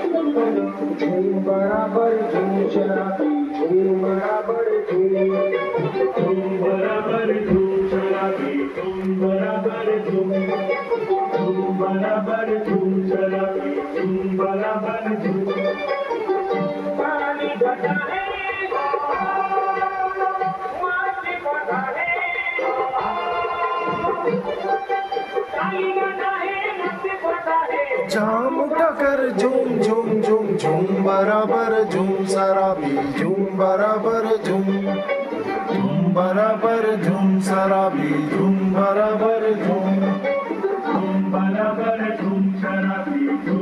झूम बराबर झूम शराबी झूम बराबर झूम बराबर झूम शराबी झूम बराबर झूम बराबर झूम शराबी झूम बराबर झूम पानी घटा है माटी घटा है ताली घटा है मस्ती घटा है जाम उठाकर झूम झूम झूम झूम बराबर झूम शराबी झूम बराबर झूम बराबर झूम शराबी झूम बराबर झूम बराबर झूम शराबी